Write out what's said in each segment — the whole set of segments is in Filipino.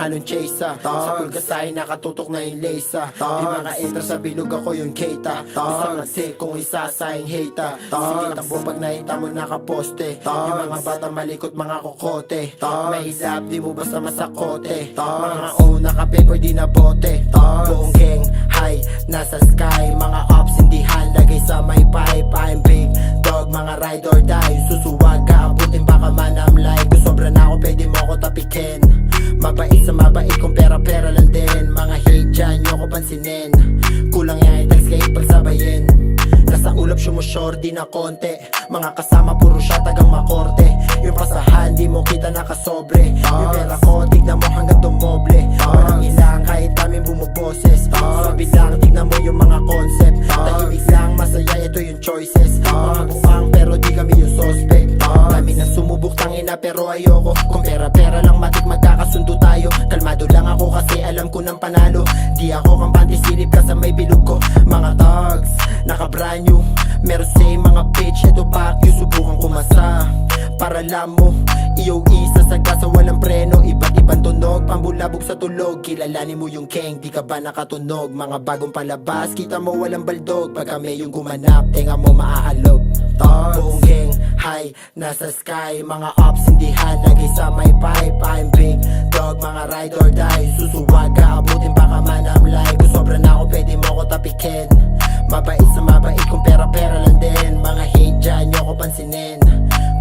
halong chasa. Sa pulgasay nakatutok na yung lesa. Di mga entra sa bilog ako yung keita. Isang nagsi kung isasayang hata. Sige takbo pag nakita mo nakaposte. Yung mga bata malikot mga kokote. Mahilap di mo basta masakote. Mga naka-paper di na bote. Buong gang high nasa sky. Mga ops hindi lagay sa may pipe. I'm big dog mga ride or die. Susuwag ka abutin baka manamlay. Kung sobra na ako pwede mo ako tapikin. Mabait sa mabait kung pera-pera lang din. Mga hate dyan nyo ko pansinin. Kulang yan i-text kayo pagsabayin. Nasa ulap sumushore di na konti. Mga kasama puro siya tagang makorte. Yung pasahan di mo kita nakasobre. Yung pera ko tignan mo hanggang dumoble. Walang ilang kahit namin bumuboses. Sabi lang tignan mo yung mga concept. Tahimik lang masaya ito yung choices. Mga buang pero di kami yung suspect. Dami na sumubok tangina pero ayoko. Kung pera-pera lang matik magkakasundo tayo. Kalmado lang ako kasi alam ko ng panalo. Di ako kampante silip ka sa may bilog ko. Mga thugs naka-brand new. Meron say mga bitch ito back you. Subukan kumasa para alam mo. Iyo isa sa gasa walang preno. Iba't ibang tunog pambulabog sa tulog. Kilalanin mo yung keng di ka ba nakatunog. Mga bagong palabas kita mo walang baldog. Pag kami yung gumanap tenga mo maaalog. Buong gang high nasa sky. Mga ops hindi lagay sa may pipe. I'm big dog mga ride or die. Susuwag ka abutin baka manamlay. Kung sobra na ako pwede mo ako tapikin. Mabait sa mabait kung pera-pera lang din. Mga hate dyan nyo ko pansinin.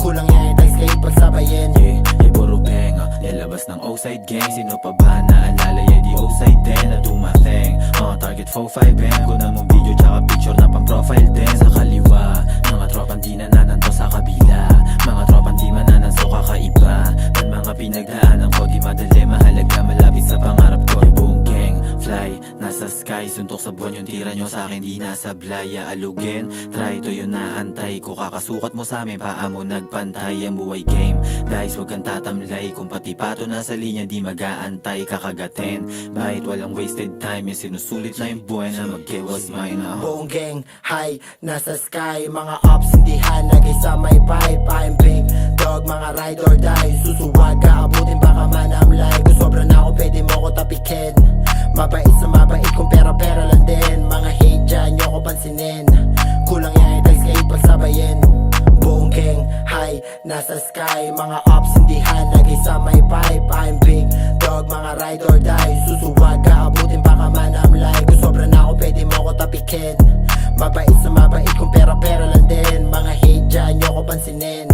Kulang yan i-text kayo pagsabayin. Puro benga, nilabas ng O-side gang. Sino pa ba naalala yan di O-side din na do my thing. Target 4-5M ko na mong video tsaka picture na pang profile din. Sa kaliwa, mga tropang di nananto sa kabila. Mga tropang di manananso kakaiba. Pan mga pinagdaanan ko di madali. Mahalaga malapit sa pangarap ko. Buong gang, fly, nasa sky. Suntok sa buwan yung tira nyo sa akin di nasa blaya. Alugin, try to yun naantay ko. Kakasukat mo sa amin paa mo nagpantay. Ang buhay game, guys wag kang tatamlay. Kung pati pato nasa linya di mag-aantay. Kakagatin, bahit walang wasted time. Yung sinusulit na yung buhay na mag-was mine. Buong gang high nasa sky. Mga ops hindi lagay sa may pipe. I'm big dog mga ride or die. Susuwag ka abutin baka manamlay. Kung sobra na ako pwede mo ako tapikin. Mabait sa mabait kung pera-pera lang din. Mga hate dyan nyo ko pansinin. Kulang yan i-text kayo pagsabayin. Buong gang high nasa sky. Mga ops hindi lagay sa may pipe. I'm big dog mga ride or die. Susuwag ka abutin baka manamlay. Kung sobra na ako pwede mo ako tapikin. Mabait sa mabait kung pera-pera lang din. Mga hate dyan nyo ko pansinin.